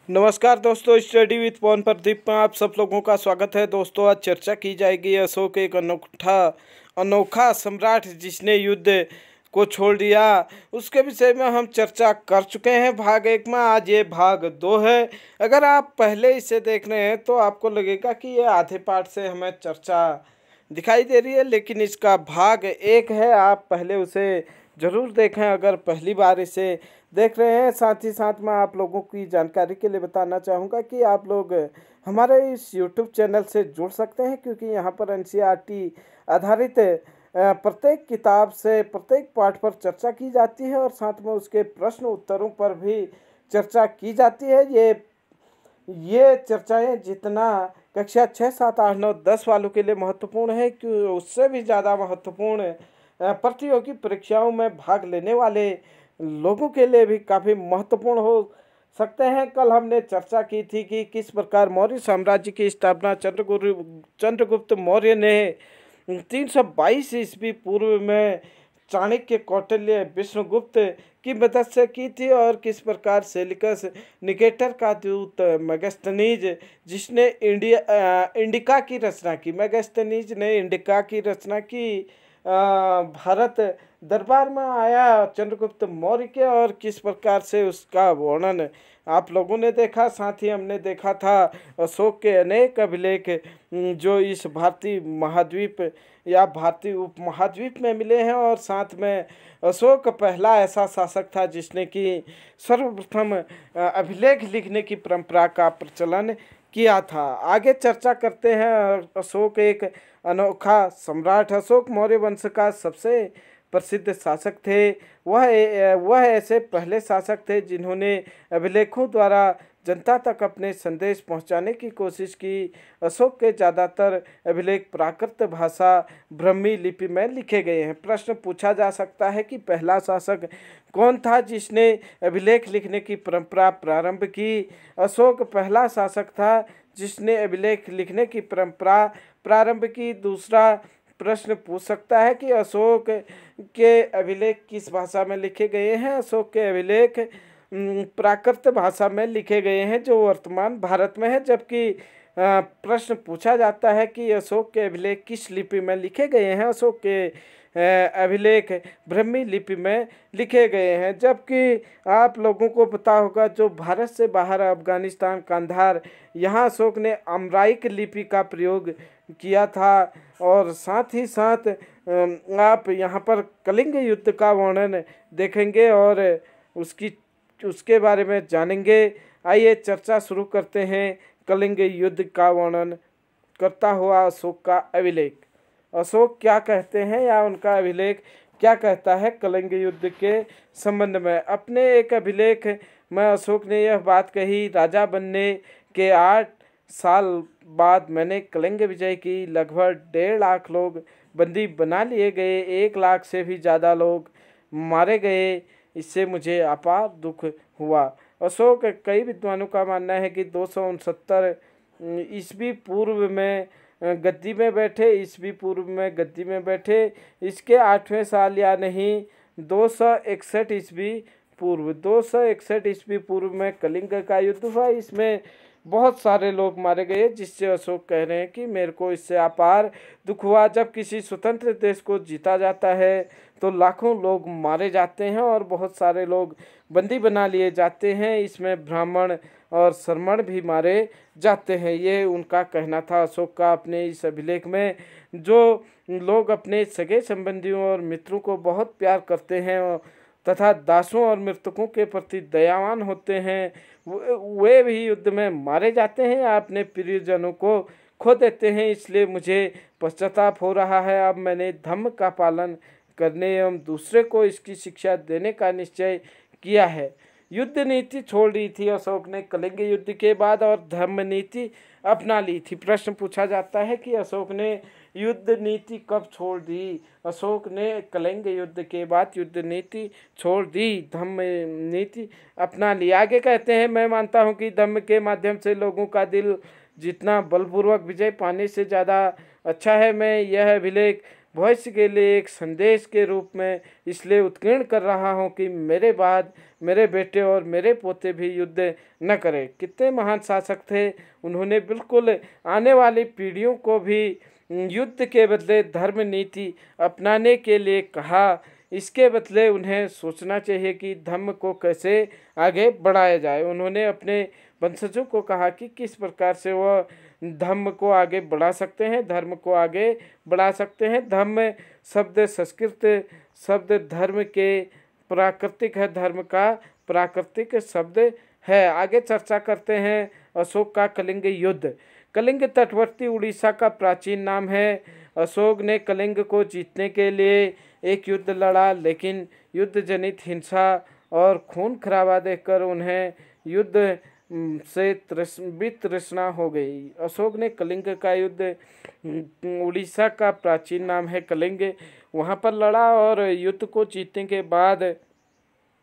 नमस्कार दोस्तों, study with पवन प्रदीप में आप सब लोगों का स्वागत है। दोस्तों, आज चर्चा की जाएगी अशोक एक अनोखा सम्राट जिसने युद्ध को छोड़ दिया, उसके विषय में हम चर्चा कर चुके हैं भाग 1 में। आज ये भाग 2 है। अगर आप पहले इसे देख रहे हैं तो आपको लगेगा कि ये आधे पार्ट से हमें चर्चा दिखाई दे रही है, लेकिन इसका भाग 1 है। आप पहले उसे ज़रूर देखें अगर पहली बार इसे देख रहे हैं। साथ ही साथ मैं आप लोगों की जानकारी के लिए बताना चाहूँगा कि आप लोग हमारे इस YouTube चैनल से जुड़ सकते हैं, क्योंकि यहाँ पर NCERT आधारित प्रत्येक किताब से प्रत्येक पाठ पर चर्चा की जाती है और साथ में उसके प्रश्न उत्तरों पर भी चर्चा की जाती है। ये चर्चाएं जितना कक्षा 6, 7, 8, 9, 10 वालों के लिए महत्वपूर्ण है, कि उससे भी ज़्यादा महत्वपूर्ण प्रतियोगी परीक्षाओं में भाग लेने वाले लोगों के लिए भी काफ़ी महत्वपूर्ण हो सकते हैं। कल हमने चर्चा की थी कि किस प्रकार मौर्य साम्राज्य की स्थापना चंद्रगुप्त मौर्य ने 322 ईस्वी पूर्व में चाणक्य, कौटिल्य, विष्णुगुप्त की मदद से की थी, और किस प्रकार सेलिकस निकेटर का दूत मेगास्थनीज जिसने इंडिका की रचना की, मेगास्थनीज ने इंडिका की रचना की, भारत दरबार में आया चंद्रगुप्त मौर्य के, और किस प्रकार से उसका वर्णन आप लोगों ने देखा। साथ ही हमने देखा था अशोक के अनेक अभिलेख जो इस भारतीय महाद्वीप या भारतीय उपमहाद्वीप में मिले हैं, और साथ में अशोक पहला ऐसा शासक था जिसने कि सर्वप्रथम अभिलेख लिखने की परंपरा का प्रचलन किया था। आगे चर्चा करते हैं। अशोक एक अनोखा सम्राट। अशोक मौर्य वंश का सबसे प्रसिद्ध शासक थे। वह ऐसे पहले शासक थे जिन्होंने अभिलेखों द्वारा जनता तक अपने संदेश पहुंचाने की कोशिश की। अशोक के ज़्यादातर अभिलेख प्राकृत भाषा ब्राह्मी लिपि में लिखे गए हैं। प्रश्न पूछा जा सकता है कि पहला शासक कौन था जिसने अभिलेख लिखने की परंपरा प्रारंभ की। अशोक पहला शासक था जिसने अभिलेख लिखने की परंपरा प्रारंभ की। दूसरा प्रश्न पूछ सकता है कि अशोक के अभिलेख किस भाषा में लिखे गए हैं। अशोक के अभिलेख प्राकृत भाषा में लिखे गए हैं जो वर्तमान भारत में है। जबकि प्रश्न पूछा जाता है कि अशोक के अभिलेख किस लिपि में लिखे गए हैं। अशोक के अभिलेख ब्राह्मी लिपि में लिखे गए हैं। जबकि आप लोगों को पता होगा जो भारत से बाहर अफगानिस्तान, कंधार, यहाँ अशोक ने अम्राइक लिपि का प्रयोग किया था। और साथ ही साथ आप यहाँ पर कलिंग युद्ध का वर्णन देखेंगे और उसके बारे में जानेंगे। आइए चर्चा शुरू करते हैं। कलिंग युद्ध का वर्णन करता हुआ अशोक का अभिलेख। अशोक क्या कहते हैं या उनका अभिलेख क्या कहता है कलिंग युद्ध के संबंध में। अपने एक अभिलेख में अशोक ने यह बात कही, राजा बनने के 8 साल बाद मैंने कलिंग विजय की। लगभग 1.5 लाख लोग बंदी बना लिए गए, 1 लाख से भी ज़्यादा लोग मारे गए। इससे मुझे अपार दुख हुआ। अशोक, कई विद्वानों का मानना है कि 269 ईस्वी पूर्व में गद्दी में बैठे। इसके 8वें साल या नहीं 261 ईस्वी पूर्व में कलिंग का युद्ध हुआ। इसमें बहुत सारे लोग मारे गए, जिससे अशोक कह रहे हैं कि मेरे को इससे अपार दुख हुआ। जब किसी स्वतंत्र देश को जीता जाता है तो लाखों लोग मारे जाते हैं और बहुत सारे लोग बंदी बना लिए जाते हैं। इसमें ब्राह्मण और शर्मण भी मारे जाते हैं। ये उनका कहना था अशोक का अपने इस अभिलेख में। जो लोग अपने सगे संबंधियों और मित्रों को बहुत प्यार करते हैं तथा दासों और मृतकों के प्रति दयावान होते हैं, वे भी युद्ध में मारे जाते हैं या अपने प्रियजनों को खो देते हैं। इसलिए मुझे पश्चाताप हो रहा है। अब मैंने धम्म का पालन करने एवं दूसरे को इसकी शिक्षा देने का निश्चय किया है। युद्ध नीति छोड़ दी थी अशोक ने कलिंग युद्ध के बाद और धर्म नीति अपना ली थी। प्रश्न पूछा जाता है कि अशोक ने युद्ध नीति कब छोड़ दी। अशोक ने कलिंग युद्ध के बाद युद्ध नीति छोड़ दी, धम्म नीति अपना ली। आगे कहते हैं, मैं मानता हूं कि धम्म के माध्यम से लोगों का दिल जितना बलपूर्वक विजय पाने से ज़्यादा अच्छा है। मैं यह अभिलेख भविष्य के लिए एक संदेश के रूप में इसलिए उत्कीर्ण कर रहा हूँ कि मेरे बाद मेरे बेटे और मेरे पोते भी युद्ध न करें। कितने महान शासक थे, उन्होंने बिल्कुल आने वाली पीढ़ियों को भी युद्ध के बदले धर्म नीति अपनाने के लिए कहा। इसके बदले उन्हें सोचना चाहिए कि धर्म को कैसे आगे बढ़ाया जाए। उन्होंने अपने वंशजों को कहा कि किस प्रकार से वह धर्म को आगे बढ़ा सकते हैं, धर्म को आगे बढ़ा सकते हैं। धर्म शब्द संस्कृत शब्द धर्म के प्राकृतिक है, धर्म का प्राकृतिक शब्द है। आगे चर्चा करते हैं अशोक का कलिंग युद्ध। कलिंग तटवर्ती उड़ीसा का प्राचीन नाम है। अशोक ने कलिंग को जीतने के लिए एक युद्ध लड़ा, लेकिन युद्ध जनित हिंसा और खून खराबा देखकर उन्हें युद्ध से वितृष्णा हो गई। अशोक ने कलिंग का युद्ध, उड़ीसा का प्राचीन नाम है कलिंग, वहाँ पर लड़ा और युद्ध को जीतने के बाद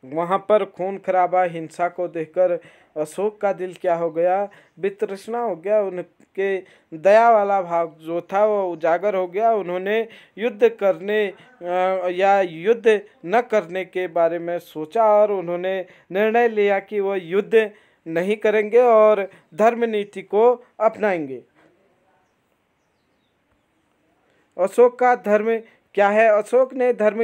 वहाँ पर खून खराबा हिंसा को देखकर अशोक का दिल क्या हो गया, वितृष्णा हो गया। उनके दया वाला भाव जो था वो उजागर हो गया। उन्होंने युद्ध करने या युद्ध न करने के बारे में सोचा और उन्होंने निर्णय लिया कि वो युद्ध नहीं करेंगे और धर्म नीति को अपनाएंगे। अशोक का धर्म क्या है? अशोक ने धर्म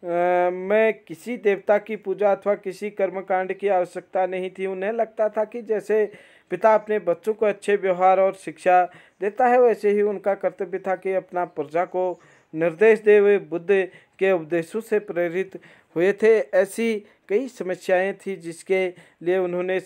में किसी देवता की पूजा अथवा किसी कर्मकांड की आवश्यकता नहीं थी। उन्हें लगता था कि जैसे पिता अपने बच्चों को अच्छे व्यवहार और शिक्षा देता है, वैसे ही उनका कर्तव्य था कि अपना प्रजा को निर्देश दे। वे बुद्ध के उपदेशों से प्रेरित हुए थे। ऐसी कई समस्याएं थी जिसके लिए उन्होंने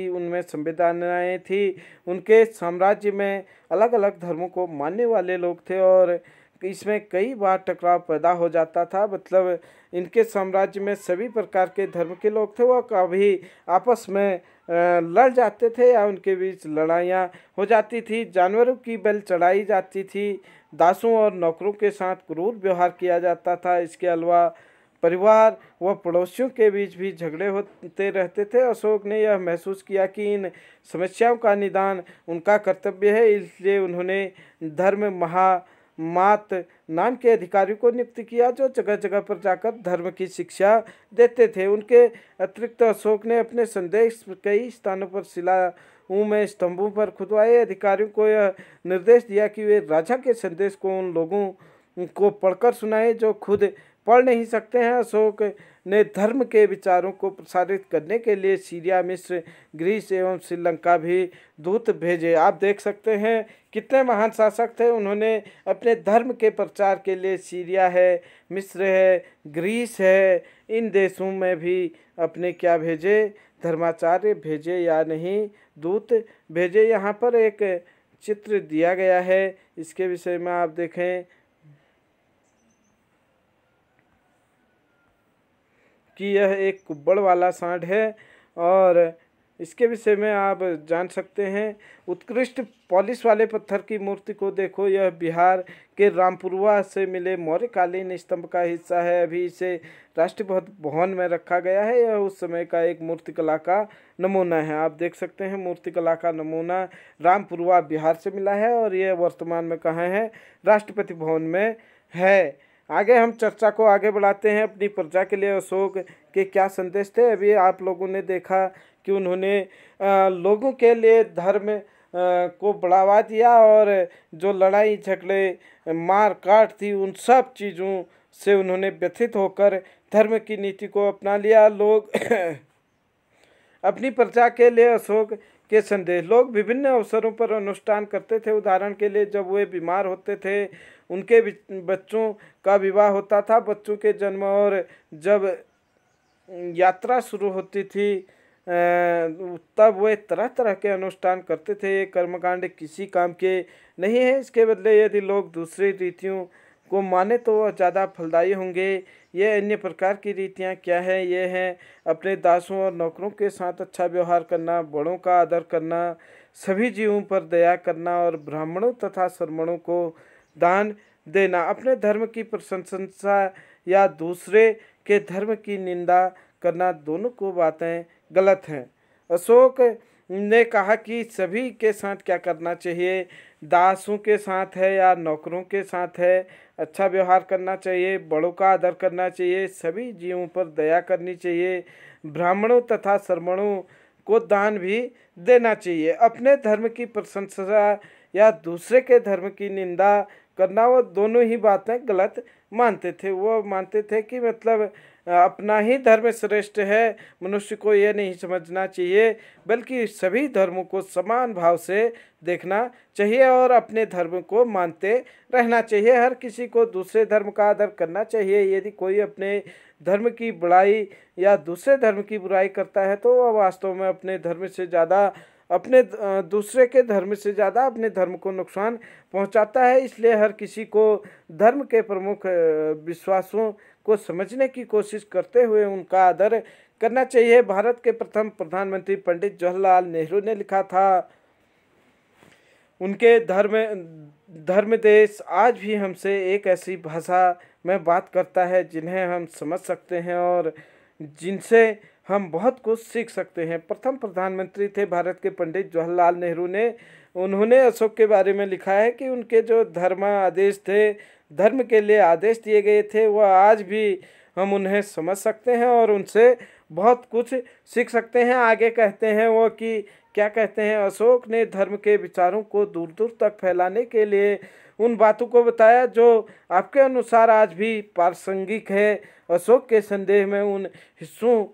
उनमें संवेदनाएं थी। उनके साम्राज्य में अलग अलग धर्मों को मानने वाले लोग थे और इसमें कई बार टकराव पैदा हो जाता था। मतलब इनके साम्राज्य में सभी प्रकार के धर्म के लोग थे, वह कभी आपस में लड़ जाते थे या उनके बीच लड़ाइयाँ हो जाती थी। जानवरों की बलि चढ़ाई जाती थी। दासों और नौकरों के साथ क्रूर व्यवहार किया जाता था। इसके अलावा परिवार व पड़ोसियों के बीच भी झगड़े होते रहते थे। अशोक ने यह महसूस किया कि इन समस्याओं का निदान उनका कर्तव्य है, इसलिए उन्होंने धर्म महामात नाम के अधिकारियों को नियुक्त किया जो जगह जगह पर जाकर धर्म की शिक्षा देते थे। उनके अतिरिक्त अशोक ने अपने संदेश कई स्थानों पर शिलाओं में स्तंभों पर खुदवाए। अधिकारियों को यह निर्देश दिया कि वे राजा के संदेश को उन लोगों को पढ़कर सुनाए जो खुद पढ़ नहीं सकते हैं। अशोक ने धर्म के विचारों को प्रसारित करने के लिए सीरिया, मिस्र, ग्रीस एवं श्रीलंका भी दूत भेजे। आप देख सकते हैं कितने महान शासक थे। उन्होंने अपने धर्म के प्रचार के लिए सीरिया है, मिस्र है, ग्रीस है, इन देशों में भी अपने क्या भेजे, धर्माचार्य भेजे या नहीं, दूत भेजे। यहाँ पर एक चित्र दिया गया है, इसके विषय में आप देखें कि यह एक कुब्बड़ वाला सांड है और इसके विषय में आप जान सकते हैं। उत्कृष्ट पॉलिश वाले पत्थर की मूर्ति को देखो, यह बिहार के रामपुरवा से मिले मौर्यकालीन स्तंभ का हिस्सा है। अभी इसे राष्ट्रीय भवन में रखा गया है। यह उस समय का एक मूर्तिकला का नमूना है। आप देख सकते हैं मूर्तिकला का नमूना रामपुरवा बिहार से मिला है और यह वर्तमान में कहाँ है? राष्ट्रपति भवन में है। आगे हम चर्चा को आगे बढ़ाते हैं। अपनी प्रजा के लिए अशोक के क्या संदेश थे? अभी आप लोगों ने देखा कि उन्होंने लोगों के लिए धर्म को बढ़ावा दिया और जो लड़ाई झगड़े मार काट थी उन सब चीज़ों से उन्होंने व्यथित होकर धर्म की नीति को अपना लिया। लोग अपनी प्रजा के लिए अशोक के संदेश लोग विभिन्न अवसरों पर अनुष्ठान करते थे। उदाहरण के लिए जब वे बीमार होते थे, उनके बच्चों का विवाह होता था, बच्चों के जन्म और जब यात्रा शुरू होती थी तब वे तरह तरह के अनुष्ठान करते थे। ये कर्मकांड किसी काम के नहीं है। इसके बदले यदि लोग दूसरी रीतियों को माने तो वह ज़्यादा फलदायी होंगे। ये अन्य प्रकार की रीतियाँ क्या है? ये हैं अपने दासों और नौकरों के साथ अच्छा व्यवहार करना, बड़ों का आदर करना, सभी जीवों पर दया करना और ब्राह्मणों तथा श्रमणों को दान देना। अपने धर्म की प्रशंसा या दूसरे के धर्म की निंदा करना, दोनों को बातें गलत हैं। अशोक ने कहा कि सभी के साथ क्या करना चाहिए, दासों के साथ है या नौकरों के साथ है, अच्छा व्यवहार करना चाहिए, बड़ों का आदर करना चाहिए, सभी जीवों पर दया करनी चाहिए, ब्राह्मणों तथा श्रमणों को दान भी देना चाहिए। अपने धर्म की प्रशंसा या दूसरे के धर्म की निंदा करना, वो दोनों ही बातें गलत मानते थे। वो मानते थे कि मतलब अपना ही धर्म श्रेष्ठ है, मनुष्य को ये नहीं समझना चाहिए, बल्कि सभी धर्मों को समान भाव से देखना चाहिए और अपने धर्म को मानते रहना चाहिए। हर किसी को दूसरे धर्म का आदर करना चाहिए। यदि कोई अपने धर्म की बड़ाई या दूसरे धर्म की बुराई करता है तो वह वास्तव में अपने धर्म से ज़्यादा दूसरे के धर्म से ज़्यादा अपने धर्म को नुकसान पहुंचाता है। इसलिए हर किसी को धर्म के प्रमुख विश्वासों को समझने की कोशिश करते हुए उनका आदर करना चाहिए। भारत के प्रथम प्रधानमंत्री पंडित जवाहरलाल नेहरू ने लिखा था, उनके धर्म देश आज भी हमसे एक ऐसी भाषा में बात करता है जिन्हें हम समझ सकते हैं और जिनसे हम बहुत कुछ सीख सकते हैं। प्रथम प्रधानमंत्री थे भारत के पंडित जवाहरलाल नेहरू ने। उन्होंने अशोक के बारे में लिखा है कि उनके जो धर्म आदेश थे, धर्म के लिए आदेश दिए गए थे, वह आज भी हम उन्हें समझ सकते हैं और उनसे बहुत कुछ सीख सकते हैं। आगे कहते हैं वो कि क्या कहते हैं, अशोक ने धर्म के विचारों को दूर दूर तक फैलाने के लिए उन बातों को बताया जो आपके अनुसार आज भी प्रासंगिक है। अशोक के संदेश में उन हिस्सों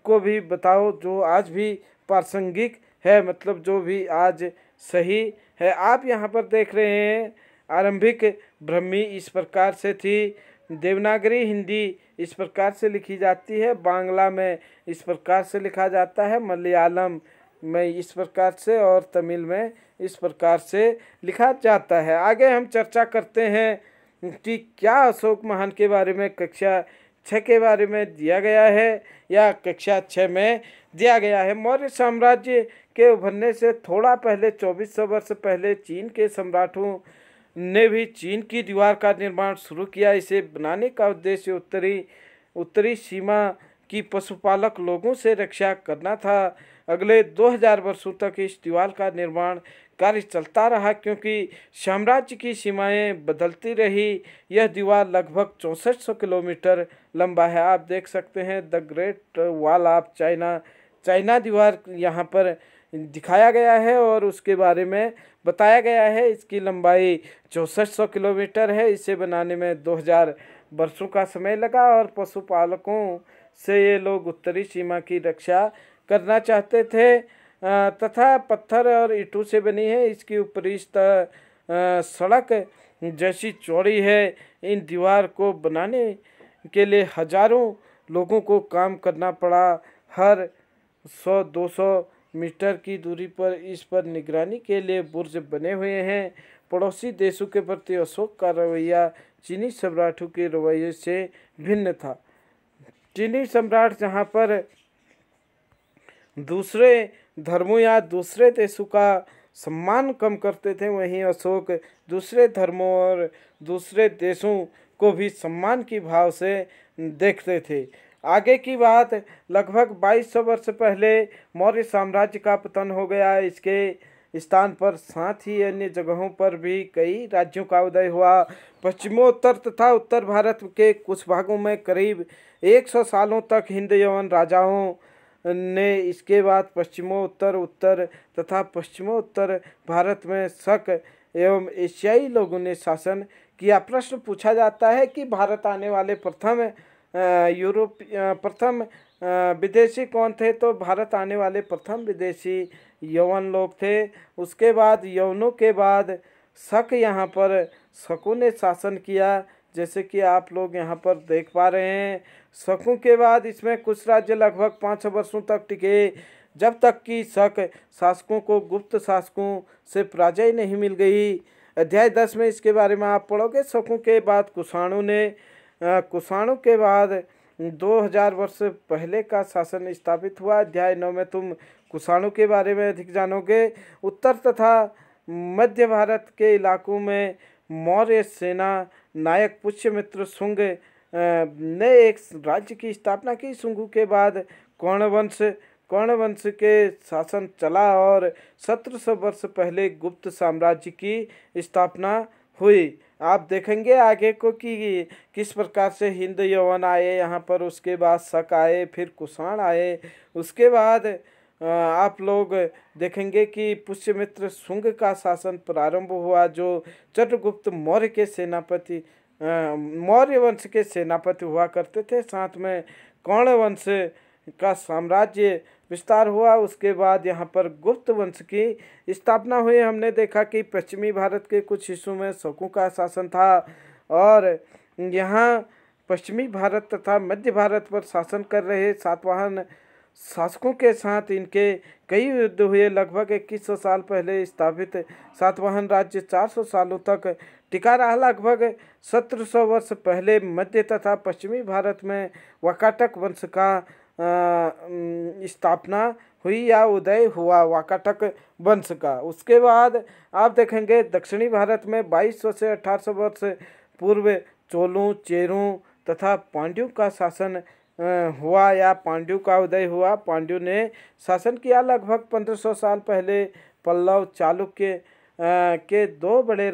को भी बताओ जो आज भी प्रासंगिक है, मतलब जो भी आज सही है। आप यहाँ पर देख रहे हैं, आरंभिक ब्राह्मी इस प्रकार से थी, देवनागरी हिंदी इस प्रकार से लिखी जाती है, बांग्ला में इस प्रकार से लिखा जाता है, मलयालम में इस प्रकार से और तमिल में इस प्रकार से लिखा जाता है। आगे हम चर्चा करते हैं कि क्या अशोक महान के बारे में कक्षा 6 के बारे में दिया गया है या कक्षा 6 में दिया गया है। मौर्य साम्राज्य के उभरने से थोड़ा पहले 2400 वर्ष पहले चीन के सम्राटों ने भी चीन की दीवार का निर्माण शुरू किया। इसे बनाने का उद्देश्य उत्तरी सीमा की पशुपालक लोगों से रक्षा करना था। अगले 2000 वर्षों तक इस दीवार का निर्माण कार्य चलता रहा क्योंकि साम्राज्य की सीमाएं बदलती रही। यह दीवार लगभग 6400 किलोमीटर लंबा है। आप देख सकते हैं the great wall of China दीवार यहाँ पर दिखाया गया है और उसके बारे में बताया गया है। इसकी लंबाई 6400 किलोमीटर है। इसे बनाने में 2000 वर्षों का समय लगा और पशुपालकों से ये लोग उत्तरी सीमा की रक्षा करना चाहते थे तथा पत्थर और ईंटों से बनी है। इसकी ऊपरी सड़क जैसी चौड़ी है। इन दीवार को बनाने के लिए हजारों लोगों को काम करना पड़ा। हर 100-200 मीटर की दूरी पर इस पर निगरानी के लिए बुर्ज बने हुए हैं। पड़ोसी देशों के प्रति अशोक का रवैया चीनी सम्राटों के रवैये से भिन्न था। चीनी सम्राट जहाँ पर दूसरे धर्मों या दूसरे देशों का सम्मान कम करते थे, वहीं अशोक दूसरे धर्मों और दूसरे देशों को भी सम्मान की भाव से देखते थे। आगे की बात, लगभग 2200 वर्ष पहले मौर्य साम्राज्य का पतन हो गया। इसके स्थान पर साथ ही अन्य जगहों पर भी कई राज्यों का उदय हुआ। पश्चिमोत्तर तथा उत्तर भारत के कुछ भागों में करीब 100 सालों तक हिंद यवन राजाओं ने, इसके बाद उत्तर तथा पश्चिमोत्तर भारत में शक एवं एशियाई लोगों ने शासन किया। प्रश्न पूछा जाता है कि भारत आने वाले प्रथम विदेशी कौन थे, तो भारत आने वाले प्रथम विदेशी यवन लोग थे। उसके बाद यवनों के बाद शक, यहाँ पर शकों ने शासन किया, जैसे कि आप लोग यहाँ पर देख पा रहे हैं। शकों के बाद इसमें कुछ राज्य लगभग 500 वर्षों तक टिके, जब तक कि शक शासकों को गुप्त शासकों से पराजय नहीं मिल गई। अध्याय 10 में इसके बारे में आप पढ़ोगे। शकों के बाद कुषाणों के बाद 2000 वर्ष पहले का शासन स्थापित हुआ। अध्याय 9 में तुम कुषाणों के बारे में अधिक जानोगे। उत्तर तथा मध्य भारत के इलाकों में मौर्य सेना नायक पुष्यमित्र शुंग ने एक राज्य की स्थापना की। शुंगों के बाद कौण वंश कर्ण वंश के शासन चला और 1700 वर्ष पहले गुप्त साम्राज्य की स्थापना हुई। आप देखेंगे आगे को कि किस प्रकार से हिंद यवन आए यहाँ पर, उसके बाद शक आए, फिर कुषाण आए, उसके बाद आप लोग देखेंगे कि पुष्यमित्र शुंग का शासन प्रारंभ हुआ, जो चंद्रगुप्त मौर्य के सेनापति मौर्य वंश के सेनापति हुआ करते थे। साथ में कर्ण वंश का साम्राज्य विस्तार हुआ। उसके बाद यहाँ पर गुप्त वंश की स्थापना हुई। हमने देखा कि पश्चिमी भारत के कुछ हिस्सों में शकों का शासन था और यहाँ पश्चिमी भारत तथा मध्य भारत पर शासन कर रहे सातवाहन शासकों के साथ इनके कई युद्ध हुए। लगभग 2100 साल पहले स्थापित सातवाहन राज्य 400 सालों तक टिका रहा। लगभग 1700 वर्ष पहले मध्य तथा पश्चिमी भारत में वाकाटक वंश का स्थापना हुई या उदय हुआ, वाकाटक वंश का। उसके बाद आप देखेंगे दक्षिणी भारत में 2200 से 1800 वर्ष पूर्व चोलों, चेरों तथा पांड्यों का शासन हुआ या पांड्यों का उदय हुआ। पांड्यों ने शासन किया। लगभग 1500 साल पहले पल्लव, चालुक्य के दो बड़े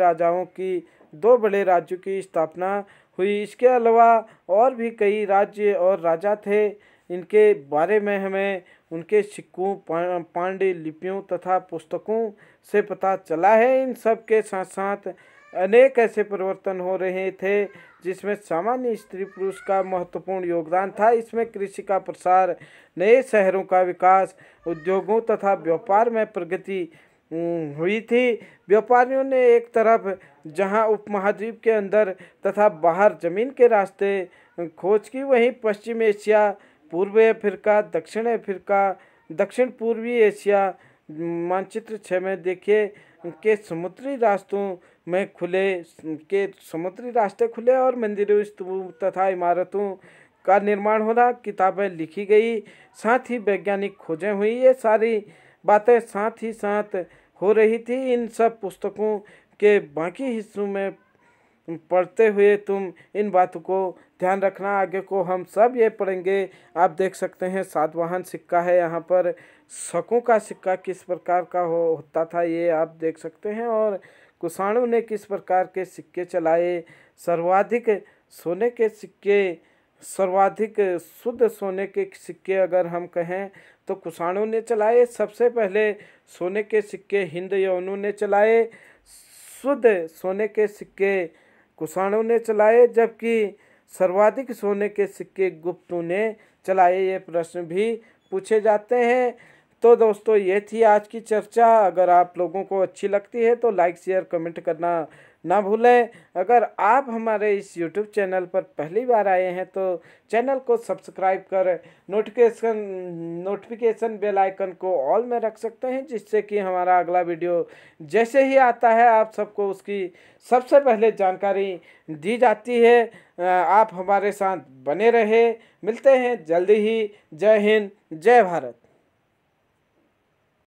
राज्यों की स्थापना हुई। इसके अलावा और भी कई राज्य और राजा थे। इनके बारे में हमें उनके सिक्कों, पांड्य लिपियों तथा पुस्तकों से पता चला है। इन सब के साथ साथ अनेक ऐसे परिवर्तन हो रहे थे जिसमें सामान्य स्त्री पुरुष का महत्वपूर्ण योगदान था। इसमें कृषि का प्रसार, नए शहरों का विकास, उद्योगों तथा व्यापार में प्रगति हुई थी। व्यापारियों ने एक तरफ जहां उपमहाद्वीप के अंदर तथा बाहर जमीन के रास्ते खोज की, वहीं पश्चिम एशिया, पूर्वी अफ्रीका, दक्षिण पूर्वी एशिया मानचित्र 6 में देखिए के समुद्री रास्ते खुले और मंदिरों, स्तूप तथा इमारतों का निर्माण होना, किताबें लिखी गई, साथ ही वैज्ञानिक खोजें हुई। ये सारी बातें साथ ही साथ हो रही थी। इन सब पुस्तकों के बाकी हिस्सों में पढ़ते हुए तुम इन बातों को ध्यान रखना। आगे को हम सब ये पढ़ेंगे। आप देख सकते हैं सातवाहन सिक्का है, यहाँ पर शकों का सिक्का किस प्रकार का होता था ये आप देख सकते हैं, और कुषाणों ने किस प्रकार के सिक्के चलाए। सर्वाधिक शुद्ध सोने के सिक्के अगर हम कहें तो कुषाणों ने चलाए। सबसे पहले सोने के सिक्के हिंद यवनों ने चलाए, शुद्ध सोने के सिक्के कुषाणों ने चलाए, जबकि सर्वाधिक सोने के सिक्के गुप्तों ने चलाए। ये प्रश्न भी पूछे जाते हैं। तो दोस्तों ये थी आज की चर्चा। अगर आप लोगों को अच्छी लगती है तो लाइक, शेयर, कमेंट करना ना भूलें। अगर आप हमारे इस YouTube चैनल पर पहली बार आए हैं तो चैनल को सब्सक्राइब कर नोटिफिकेशन बेल आइकन को ऑल में रख सकते हैं, जिससे कि हमारा अगला वीडियो जैसे ही आता है आप सबको उसकी सबसे पहले जानकारी दी जाती है। आप हमारे साथ बने रहे। मिलते हैं जल्दी ही। जय हिंद, जय भारत।